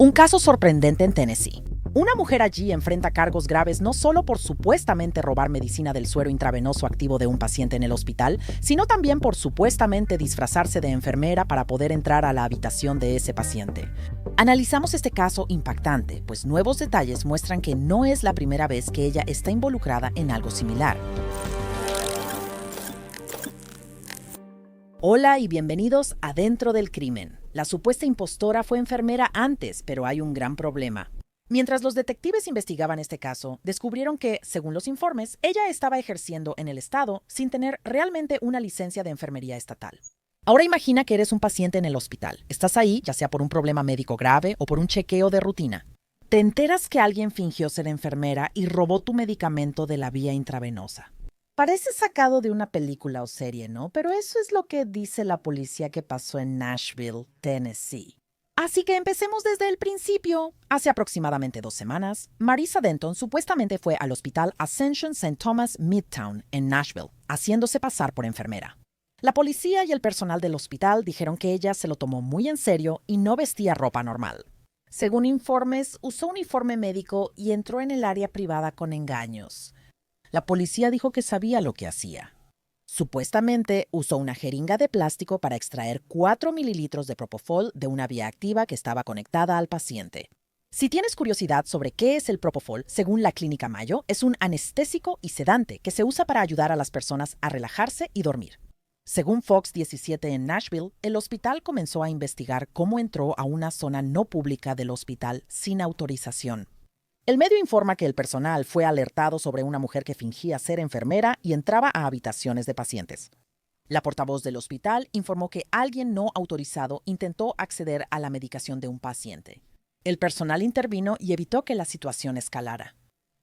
Un caso sorprendente en Tennessee. Una mujer allí enfrenta cargos graves no solo por supuestamente robar medicina del suero intravenoso activo de un paciente en el hospital, sino también por supuestamente disfrazarse de enfermera para poder entrar a la habitación de ese paciente. Analizamos este caso impactante, pues nuevos detalles muestran que no es la primera vez que ella está involucrada en algo similar. Hola y bienvenidos a Dentro del Crimen. La supuesta impostora fue enfermera antes, pero hay un gran problema. Mientras los detectives investigaban este caso, descubrieron que, según los informes, ella estaba ejerciendo en el estado sin tener realmente una licencia de enfermería estatal. Ahora imagina que eres un paciente en el hospital. Estás ahí, ya sea por un problema médico grave o por un chequeo de rutina. Te enteras que alguien fingió ser enfermera y robó tu medicamento de la vía intravenosa. Parece sacado de una película o serie, ¿no? Pero eso es lo que dice la policía que pasó en Nashville, Tennessee. Así que empecemos desde el principio. Hace aproximadamente 2 semanas, Marisa Denton supuestamente fue al hospital Ascension St. Thomas Midtown en Nashville, haciéndose pasar por enfermera. La policía y el personal del hospital dijeron que ella se lo tomó muy en serio y no vestía ropa normal. Según informes, usó uniforme médico y entró en el área privada con engaños. La policía dijo que sabía lo que hacía. Supuestamente usó una jeringa de plástico para extraer 4 mililitros de propofol de una vía activa que estaba conectada al paciente. Si tienes curiosidad sobre qué es el propofol, según la Clínica Mayo, es un anestésico y sedante que se usa para ayudar a las personas a relajarse y dormir. Según Fox 17 en Nashville, el hospital comenzó a investigar cómo entró a una zona no pública del hospital sin autorización. El medio informa que el personal fue alertado sobre una mujer que fingía ser enfermera y entraba a habitaciones de pacientes. La portavoz del hospital informó que alguien no autorizado intentó acceder a la medicación de un paciente. El personal intervino y evitó que la situación escalara.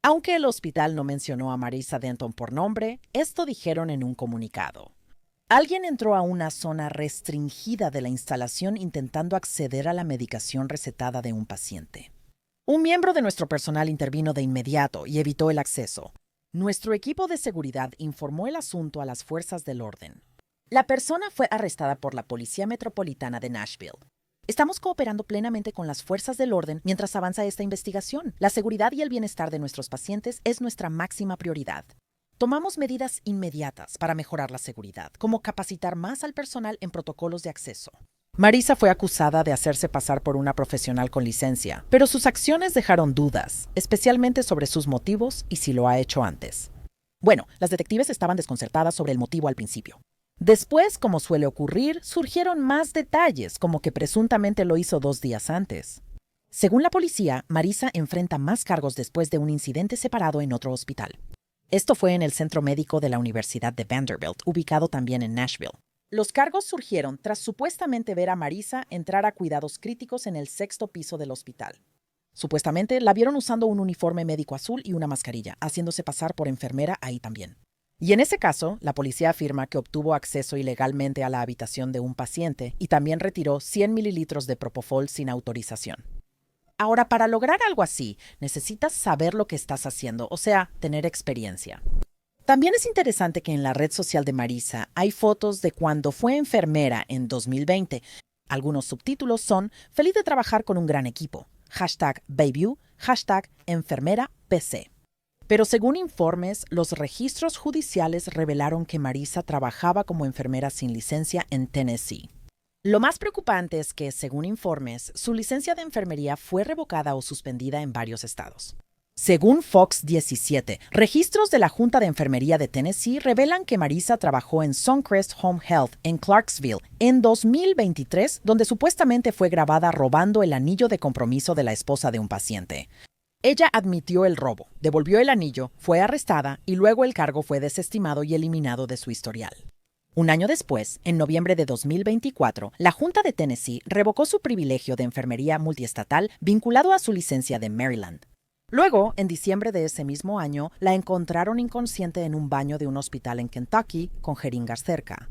Aunque el hospital no mencionó a Marisa Denton por nombre, esto dijeron en un comunicado. Alguien entró a una zona restringida de la instalación intentando acceder a la medicación recetada de un paciente. Un miembro de nuestro personal intervino de inmediato y evitó el acceso. Nuestro equipo de seguridad informó el asunto a las fuerzas del orden. La persona fue arrestada por la Policía Metropolitana de Nashville. Estamos cooperando plenamente con las fuerzas del orden mientras avanza esta investigación. La seguridad y el bienestar de nuestros pacientes es nuestra máxima prioridad. Tomamos medidas inmediatas para mejorar la seguridad, como capacitar más al personal en protocolos de acceso. Marisa fue acusada de hacerse pasar por una profesional con licencia, pero sus acciones dejaron dudas, especialmente sobre sus motivos y si lo ha hecho antes. Bueno, las detectives estaban desconcertadas sobre el motivo al principio. Después, como suele ocurrir, surgieron más detalles, como que presuntamente lo hizo 2 días antes. Según la policía, Marisa enfrenta más cargos después de un incidente separado en otro hospital. Esto fue en el Centro Médico de la Universidad de Vanderbilt, ubicado también en Nashville. Los cargos surgieron tras supuestamente ver a Marisa entrar a cuidados críticos en el 6º piso del hospital. Supuestamente la vieron usando un uniforme médico azul y una mascarilla, haciéndose pasar por enfermera ahí también. Y en ese caso, la policía afirma que obtuvo acceso ilegalmente a la habitación de un paciente y también retiró 100 mililitros de propofol sin autorización. Ahora, para lograr algo así, necesitas saber lo que estás haciendo, o sea, tener experiencia. También es interesante que en la red social de Marisa hay fotos de cuando fue enfermera en 2020. Algunos subtítulos son «Feliz de trabajar con un gran equipo», #Bayview, #EnfermeraPC. Pero según informes, los registros judiciales revelaron que Marisa trabajaba como enfermera sin licencia en Tennessee. Lo más preocupante es que, según informes, su licencia de enfermería fue revocada o suspendida en varios estados. Según Fox 17, registros de la Junta de Enfermería de Tennessee revelan que Marisa trabajó en Suncrest Home Health en Clarksville en 2023, donde supuestamente fue grabada robando el anillo de compromiso de la esposa de un paciente. Ella admitió el robo, devolvió el anillo, fue arrestada y luego el cargo fue desestimado y eliminado de su historial. Un año después, en noviembre de 2024, la Junta de Tennessee revocó su privilegio de enfermería multiestatal vinculado a su licencia de Maryland. Luego, en diciembre de ese mismo año, la encontraron inconsciente en un baño de un hospital en Kentucky con jeringas cerca.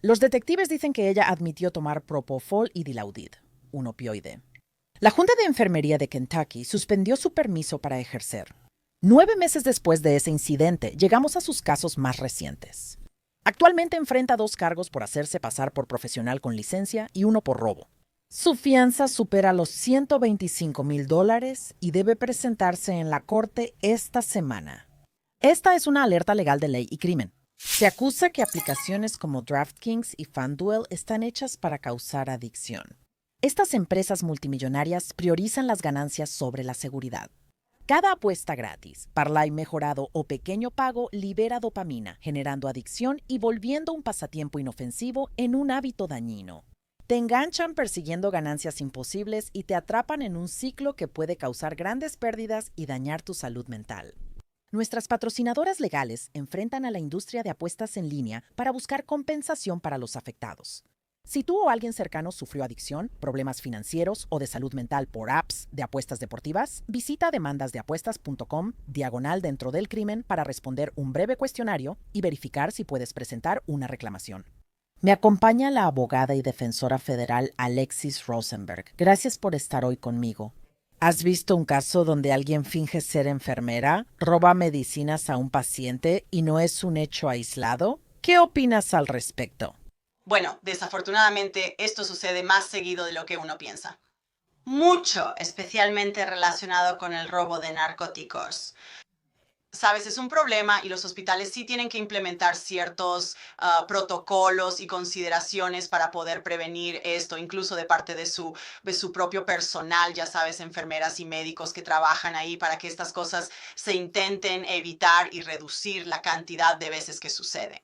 Los detectives dicen que ella admitió tomar propofol y dilaudid, un opioide. La Junta de Enfermería de Kentucky suspendió su permiso para ejercer. 9 meses después de ese incidente, llegamos a sus casos más recientes. Actualmente enfrenta 2 cargos por hacerse pasar por profesional con licencia y 1 por robo. Su fianza supera los $125,000 y debe presentarse en la corte esta semana. Esta es una alerta legal de ley y crimen. Se acusa que aplicaciones como DraftKings y FanDuel están hechas para causar adicción. Estas empresas multimillonarias priorizan las ganancias sobre la seguridad. Cada apuesta gratis, parlay mejorado o pequeño pago libera dopamina, generando adicción y volviendo un pasatiempo inofensivo en un hábito dañino. Te enganchan persiguiendo ganancias imposibles y te atrapan en un ciclo que puede causar grandes pérdidas y dañar tu salud mental. Nuestras patrocinadoras legales enfrentan a la industria de apuestas en línea para buscar compensación para los afectados. Si tú o alguien cercano sufrió adicción, problemas financieros o de salud mental por apps de apuestas deportivas, visita demandasdeapuestas.com/dentro del crimen para responder un breve cuestionario y verificar si puedes presentar una reclamación. Me acompaña la abogada y defensora federal Alexis Rosenberg. Gracias por estar hoy conmigo. ¿Has visto un caso donde alguien finge ser enfermera, roba medicinas a un paciente y no es un hecho aislado? ¿Qué opinas al respecto? Bueno, desafortunadamente esto sucede más seguido de lo que uno piensa. Mucho, especialmente relacionado con el robo de narcóticos. Sabes, es un problema y los hospitales sí tienen que implementar ciertos protocolos y consideraciones para poder prevenir esto, incluso de parte de su propio personal, ya sabes, enfermeras y médicos que trabajan ahí para que estas cosas se intenten evitar y reducir la cantidad de veces que sucede.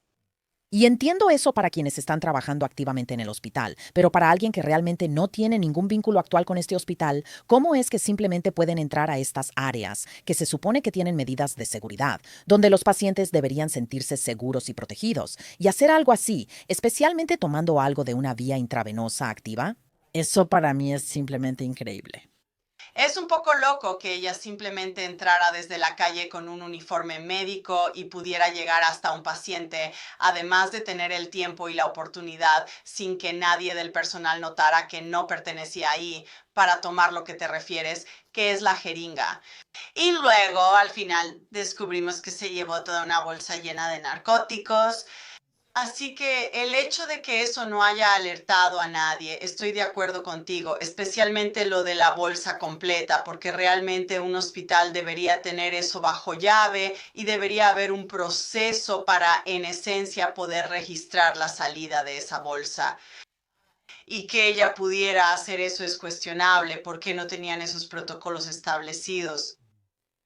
Y entiendo eso para quienes están trabajando activamente en el hospital, pero para alguien que realmente no tiene ningún vínculo actual con este hospital, ¿cómo es que simplemente pueden entrar a estas áreas que se supone que tienen medidas de seguridad, donde los pacientes deberían sentirse seguros y protegidos, y hacer algo así, especialmente tomando algo de una vía intravenosa activa? Eso para mí es simplemente increíble. Es un poco loco que ella simplemente entrara desde la calle con un uniforme médico y pudiera llegar hasta un paciente, además de tener el tiempo y la oportunidad sin que nadie del personal notara que no pertenecía ahí para tomar lo que te refieres, que es la jeringa. Y luego, al final, descubrimos que se llevó toda una bolsa llena de narcóticos. Así que el hecho de que eso no haya alertado a nadie, estoy de acuerdo contigo, especialmente lo de la bolsa completa, porque realmente un hospital debería tener eso bajo llave y debería haber un proceso para, en esencia, poder registrar la salida de esa bolsa. Y que ella pudiera hacer eso es cuestionable, porque no tenían esos protocolos establecidos.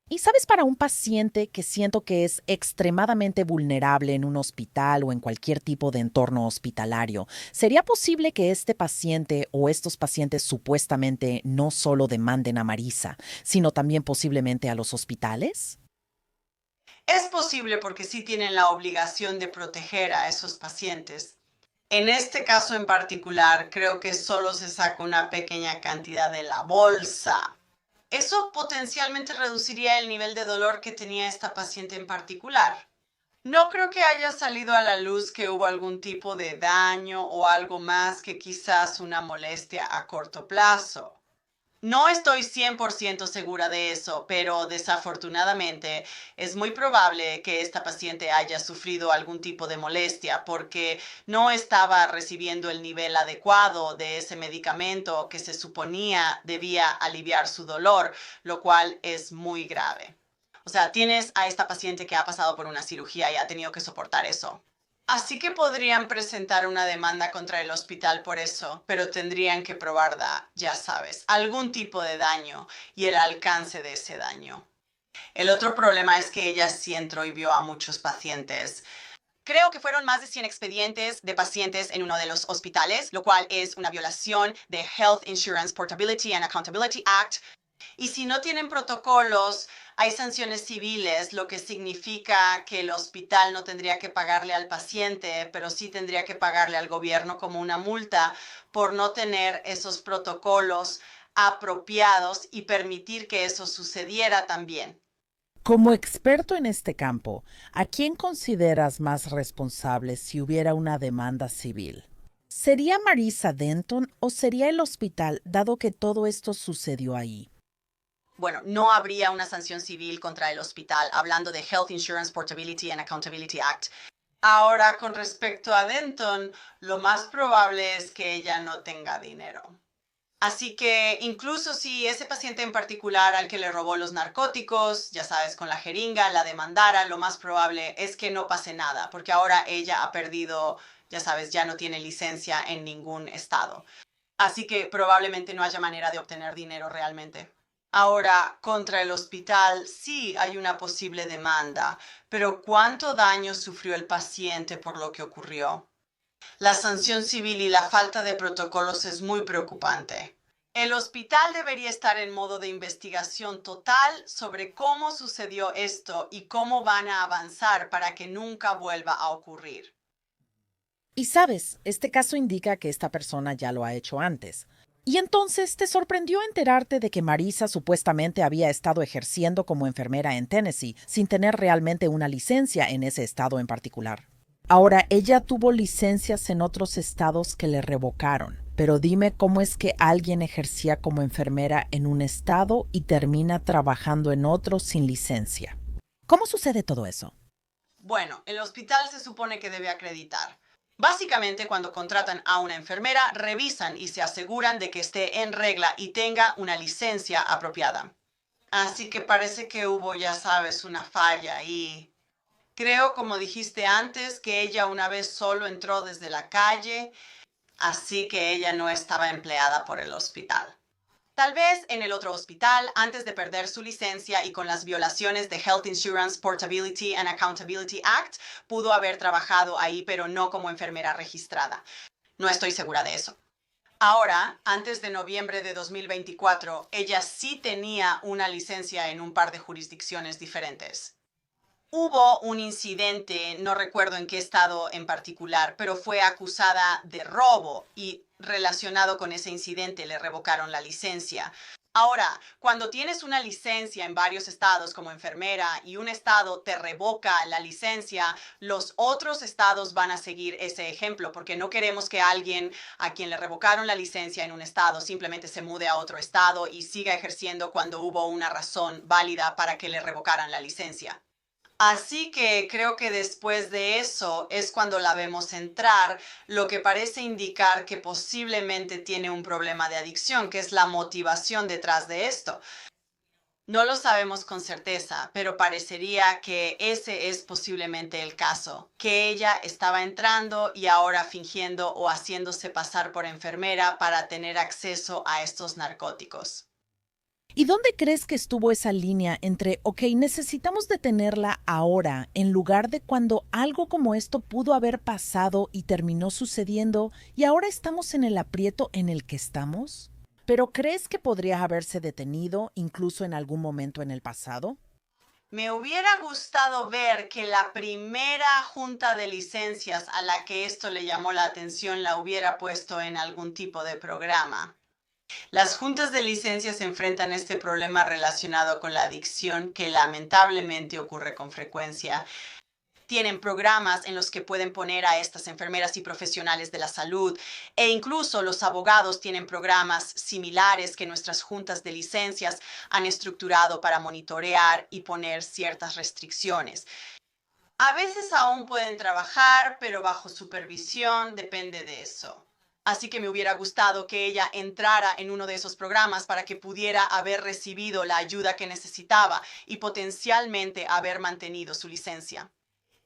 Y sabes, para un paciente que siento que es extremadamente vulnerable en un hospital o en cualquier tipo de entorno hospitalario, ¿sería posible que este paciente o estos pacientes supuestamente no solo demanden a Marisa, sino también posiblemente a los hospitales? Es posible porque sí tienen la obligación de proteger a esos pacientes. En este caso en particular, creo que solo se saca una pequeña cantidad de la bolsa. Eso potencialmente reduciría el nivel de dolor que tenía esta paciente en particular. No creo que haya salido a la luz que hubo algún tipo de daño o algo más que quizás una molestia a corto plazo. No estoy 100% segura de eso, pero desafortunadamente es muy probable que esta paciente haya sufrido algún tipo de molestia porque no estaba recibiendo el nivel adecuado de ese medicamento que se suponía debía aliviar su dolor, lo cual es muy grave. O sea, tienes a esta paciente que ha pasado por una cirugía y ha tenido que soportar eso. Así que podrían presentar una demanda contra el hospital por eso, pero tendrían que probar, ya sabes, algún tipo de daño y el alcance de ese daño. El otro problema es que ella sí entró y vio a muchos pacientes. Creo que fueron más de 100 expedientes de pacientes en uno de los hospitales, lo cual es una violación de Health Insurance Portability and Accountability Act. Y si no tienen protocolos, hay sanciones civiles, lo que significa que el hospital no tendría que pagarle al paciente, pero sí tendría que pagarle al gobierno como una multa por no tener esos protocolos apropiados y permitir que eso sucediera también. Como experto en este campo, ¿a quién consideras más responsable si hubiera una demanda civil? ¿Sería Marisa Denton o sería el hospital, dado que todo esto sucedió ahí? Bueno, no habría una sanción civil contra el hospital, hablando de Health Insurance Portability and Accountability Act. Ahora, con respecto a Denton, lo más probable es que ella no tenga dinero. Así que incluso si ese paciente en particular al que le robó los narcóticos, ya sabes, con la jeringa, la demandara, lo más probable es que no pase nada, porque ahora ella ha perdido, ya sabes, ya no tiene licencia en ningún estado. Así que probablemente no haya manera de obtener dinero realmente. Ahora, contra el hospital sí hay una posible demanda, pero ¿cuánto daño sufrió el paciente por lo que ocurrió? La sanción civil y la falta de protocolos es muy preocupante. El hospital debería estar en modo de investigación total sobre cómo sucedió esto y cómo van a avanzar para que nunca vuelva a ocurrir. Y sabes, este caso indica que esta persona ya lo ha hecho antes. Y entonces te sorprendió enterarte de que Marisa supuestamente había estado ejerciendo como enfermera en Tennessee sin tener realmente una licencia en ese estado en particular. Ahora, ella tuvo licencias en otros estados que le revocaron, pero dime cómo es que alguien ejercía como enfermera en un estado y termina trabajando en otro sin licencia. ¿Cómo sucede todo eso? Bueno, el hospital se supone que debe acreditar. Básicamente, cuando contratan a una enfermera, revisan y se aseguran de que esté en regla y tenga una licencia apropiada. Así que parece que hubo, ya sabes, una falla y creo, como dijiste antes, que ella una vez solo entró desde la calle, así que ella no estaba empleada por el hospital. Tal vez en el otro hospital, antes de perder su licencia y con las violaciones de Health Insurance Portability and Accountability Act, pudo haber trabajado ahí, pero no como enfermera registrada. No estoy segura de eso. Ahora, antes de noviembre de 2024, ella sí tenía una licencia en un par de jurisdicciones diferentes. Hubo un incidente, no recuerdo en qué estado en particular, pero fue acusada de robo y relacionado con ese incidente le revocaron la licencia. Ahora, cuando tienes una licencia en varios estados como enfermera y un estado te revoca la licencia, los otros estados van a seguir ese ejemplo porque no queremos que alguien a quien le revocaron la licencia en un estado simplemente se mude a otro estado y siga ejerciendo cuando hubo una razón válida para que le revocaran la licencia. Así que creo que después de eso es cuando la vemos entrar, lo que parece indicar que posiblemente tiene un problema de adicción, que es la motivación detrás de esto. No lo sabemos con certeza, pero parecería que ese es posiblemente el caso, que ella estaba entrando y ahora fingiendo o haciéndose pasar por enfermera para tener acceso a estos narcóticos. ¿Y dónde crees que estuvo esa línea entre, ok, necesitamos detenerla ahora, en lugar de cuando algo como esto pudo haber pasado y terminó sucediendo y ahora estamos en el aprieto en el que estamos? ¿Pero crees que podría haberse detenido incluso en algún momento en el pasado? Me hubiera gustado ver que la primera junta de licencias a la que esto le llamó la atención la hubiera puesto en algún tipo de programa. Las juntas de licencias enfrentan este problema relacionado con la adicción que lamentablemente ocurre con frecuencia. Tienen programas en los que pueden poner a estas enfermeras y profesionales de la salud e incluso los abogados tienen programas similares que nuestras juntas de licencias han estructurado para monitorear y poner ciertas restricciones. A veces aún pueden trabajar, pero bajo supervisión, depende de eso. Así que me hubiera gustado que ella entrara en uno de esos programas para que pudiera haber recibido la ayuda que necesitaba y potencialmente haber mantenido su licencia.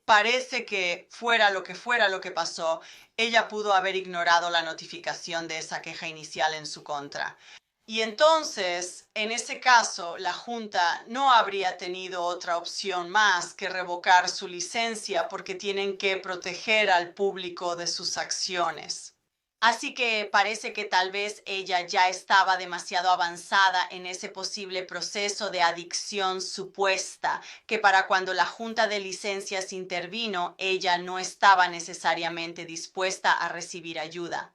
Parece que fuera lo que pasó, ella pudo haber ignorado la notificación de esa queja inicial en su contra. Y entonces, en ese caso, la Junta no habría tenido otra opción más que revocar su licencia porque tienen que proteger al público de sus acciones. Así que parece que tal vez ella ya estaba demasiado avanzada en ese posible proceso de adicción supuesta, que para cuando la Junta de Licencias intervino, ella no estaba necesariamente dispuesta a recibir ayuda.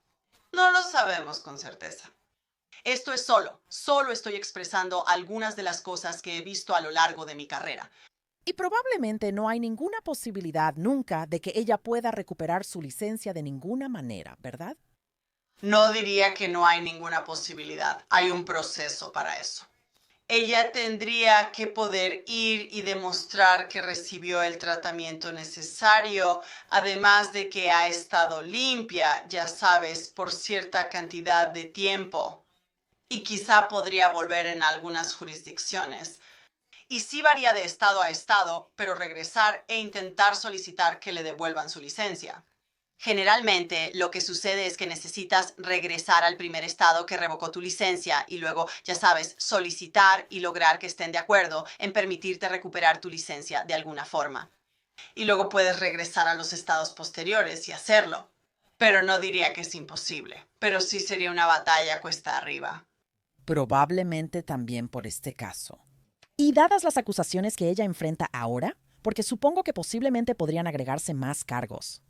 No lo sabemos con certeza. Esto es solo estoy expresando algunas de las cosas que he visto a lo largo de mi carrera. Y probablemente no hay ninguna posibilidad nunca de que ella pueda recuperar su licencia de ninguna manera, ¿verdad? No diría que no hay ninguna posibilidad. Hay un proceso para eso. Ella tendría que poder ir y demostrar que recibió el tratamiento necesario, además de que ha estado limpia, ya sabes, por cierta cantidad de tiempo. y quizá podría volver en algunas jurisdicciones. Y sí varía de estado a estado, pero regresar e intentar solicitar que le devuelvan su licencia. Generalmente lo que sucede es que necesitas regresar al primer estado que revocó tu licencia y luego, ya sabes, solicitar y lograr que estén de acuerdo en permitirte recuperar tu licencia de alguna forma. Y luego puedes regresar a los estados posteriores y hacerlo. Pero no diría que es imposible, pero sí sería una batalla cuesta arriba. Probablemente también por este caso. Y dadas las acusaciones que ella enfrenta ahora, porque supongo que posiblemente podrían agregarse más cargos.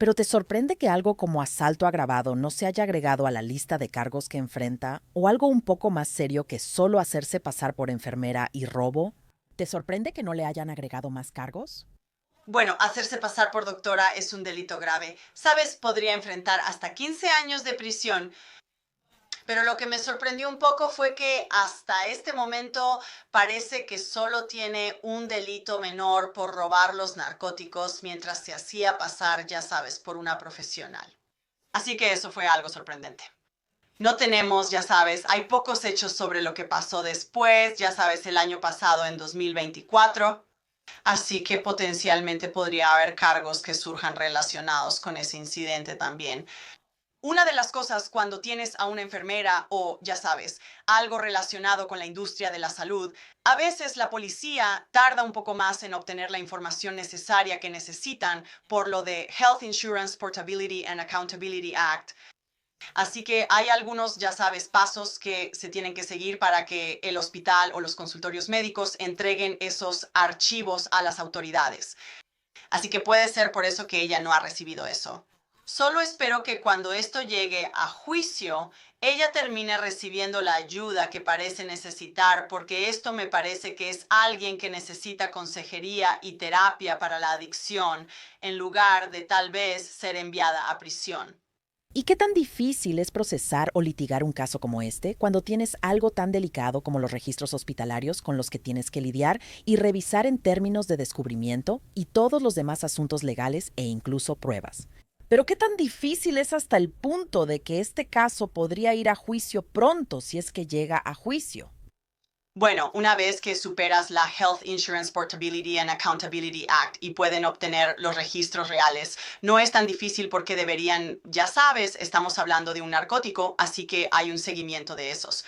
Pero ¿te sorprende que algo como asalto agravado no se haya agregado a la lista de cargos que enfrenta o algo un poco más serio que solo hacerse pasar por enfermera y robo? ¿Te sorprende que no le hayan agregado más cargos? Bueno, hacerse pasar por doctora es un delito grave. Sabes, podría enfrentar hasta 15 años de prisión. Pero lo que me sorprendió un poco fue que hasta este momento parece que solo tiene un delito menor por robar los narcóticos mientras se hacía pasar, ya sabes, por una profesional. Así que eso fue algo sorprendente. No tenemos, ya sabes, hay pocos hechos sobre lo que pasó después, ya sabes, el año pasado en 2024. Así que potencialmente podría haber cargos que surjan relacionados con ese incidente también. Una de las cosas cuando tienes a una enfermera o, ya sabes, algo relacionado con la industria de la salud, a veces la policía tarda un poco más en obtener la información necesaria que necesitan por lo de Health Insurance Portability and Accountability Act. Así que hay algunos, ya sabes, pasos que se tienen que seguir para que el hospital o los consultorios médicos entreguen esos archivos a las autoridades. Así que puede ser por eso que ella no ha recibido eso. Solo espero que cuando esto llegue a juicio, ella termine recibiendo la ayuda que parece necesitar, porque esto me parece que es alguien que necesita consejería y terapia para la adicción, en lugar de tal vez ser enviada a prisión. ¿Y qué tan difícil es procesar o litigar un caso como este cuando tienes algo tan delicado como los registros hospitalarios con los que tienes que lidiar y revisar en términos de descubrimiento y todos los demás asuntos legales e incluso pruebas? Pero qué tan difícil es hasta el punto de que este caso podría ir a juicio pronto si es que llega a juicio. Bueno, una vez que superas la Health Insurance Portability and Accountability Act y pueden obtener los registros reales, no es tan difícil porque deberían, ya sabes, estamos hablando de un narcótico, así que hay un seguimiento de esos.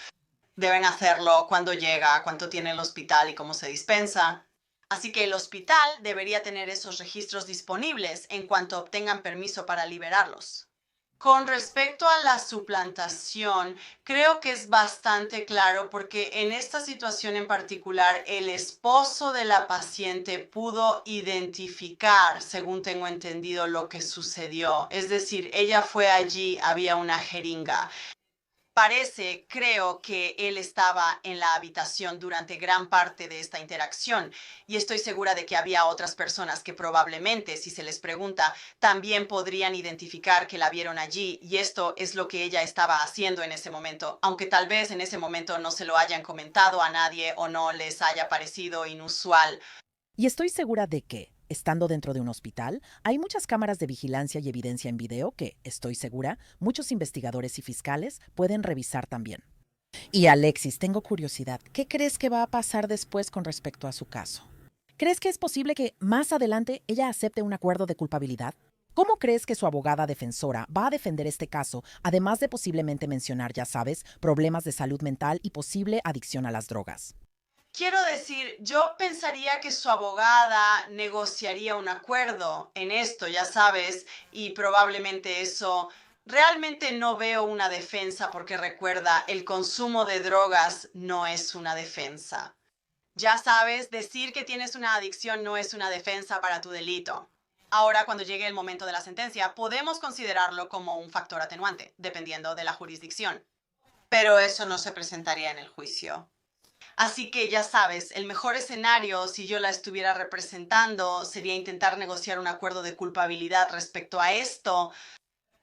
Deben hacerlo cuando llega, cuánto tiene el hospital y cómo se dispensa. Así que el hospital debería tener esos registros disponibles en cuanto obtengan permiso para liberarlos. Con respecto a la suplantación, creo que es bastante claro porque en esta situación en particular el esposo de la paciente pudo identificar, según tengo entendido, lo que sucedió. Es decir, ella fue allí, había una jeringa. Parece, creo que él estaba en la habitación durante gran parte de esta interacción y estoy segura de que había otras personas que probablemente, si se les pregunta, también podrían identificar que la vieron allí y esto es lo que ella estaba haciendo en ese momento, aunque tal vez en ese momento no se lo hayan comentado a nadie o no les haya parecido inusual. Y estoy segura de que, estando dentro de un hospital, hay muchas cámaras de vigilancia y evidencia en video que, estoy segura, muchos investigadores y fiscales pueden revisar también. Y Alexis, tengo curiosidad, ¿qué crees que va a pasar después con respecto a su caso? ¿Crees que es posible que más adelante ella acepte un acuerdo de culpabilidad? ¿Cómo crees que su abogada defensora va a defender este caso, además de posiblemente mencionar, ya sabes, problemas de salud mental y posible adicción a las drogas? Quiero decir, yo pensaría que su abogada negociaría un acuerdo en esto, ya sabes, y probablemente eso. Realmente no veo una defensa porque recuerda, el consumo de drogas no es una defensa. Ya sabes, decir que tienes una adicción no es una defensa para tu delito. Ahora, cuando llegue el momento de la sentencia, podemos considerarlo como un factor atenuante, dependiendo de la jurisdicción. Pero eso no se presentaría en el juicio. Así que ya sabes, el mejor escenario, si yo la estuviera representando, sería intentar negociar un acuerdo de culpabilidad respecto a esto,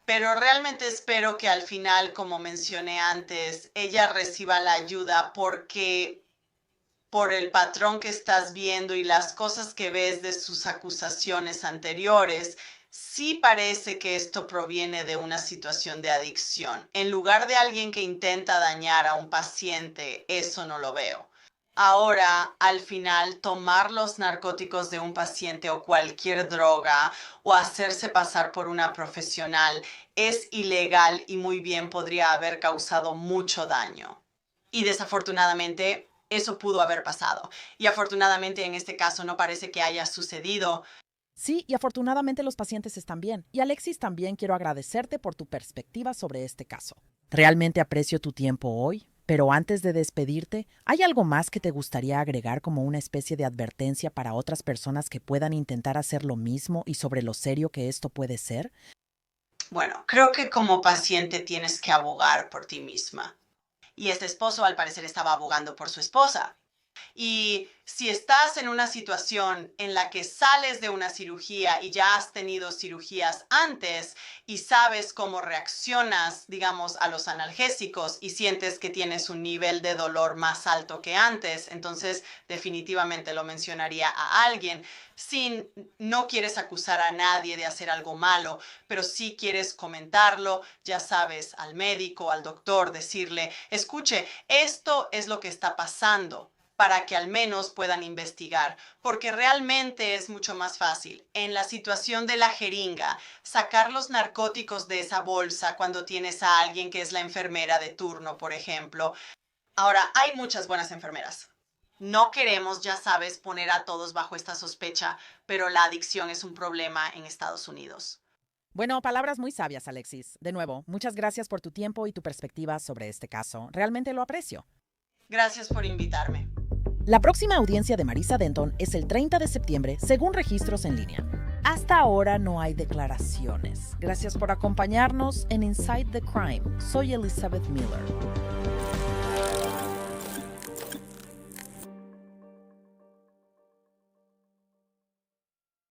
pero realmente espero que al final, como mencioné antes, ella reciba la ayuda porque por el patrón que estás viendo y las cosas que ves de sus acusaciones anteriores, Sí parece que esto proviene de una situación de adicción. En lugar de alguien que intenta dañar a un paciente, eso no lo veo. Ahora, al final, tomar los narcóticos de un paciente o cualquier droga o hacerse pasar por una profesional es ilegal y muy bien podría haber causado mucho daño. Y desafortunadamente, eso pudo haber pasado. Y afortunadamente en este caso no parece que haya sucedido. Sí, y afortunadamente los pacientes están bien. Y Alexis, también quiero agradecerte por tu perspectiva sobre este caso. Realmente aprecio tu tiempo hoy, pero antes de despedirte, ¿hay algo más que te gustaría agregar como una especie de advertencia para otras personas que puedan intentar hacer lo mismo y sobre lo serio que esto puede ser? Bueno, creo que como paciente tienes que abogar por ti misma. Y este esposo al parecer estaba abogando por su esposa. Y si estás en una situación en la que sales de una cirugía y ya has tenido cirugías antes y sabes cómo reaccionas, digamos, a los analgésicos y sientes que tienes un nivel de dolor más alto que antes, entonces definitivamente lo mencionaría a alguien. Si no quieres acusar a nadie de hacer algo malo, pero si quieres comentarlo, ya sabes, al médico, al doctor, decirle, escuche, esto es lo que está pasando para que al menos puedan investigar, porque realmente es mucho más fácil en la situación de la jeringa sacar los narcóticos de esa bolsa cuando tienes a alguien que es la enfermera de turno, por ejemplo. Ahora, hay muchas buenas enfermeras. No queremos, ya sabes, poner a todos bajo esta sospecha, pero la adicción es un problema en Estados Unidos. Bueno, palabras muy sabias, Alexis. De nuevo, muchas gracias por tu tiempo y tu perspectiva sobre este caso. Realmente lo aprecio. Gracias por invitarme. La próxima audiencia de Marisa Denton es el 30 de septiembre, según registros en línea. Hasta ahora no hay declaraciones. Gracias por acompañarnos en Inside the Crime. Soy Elizabeth Miller.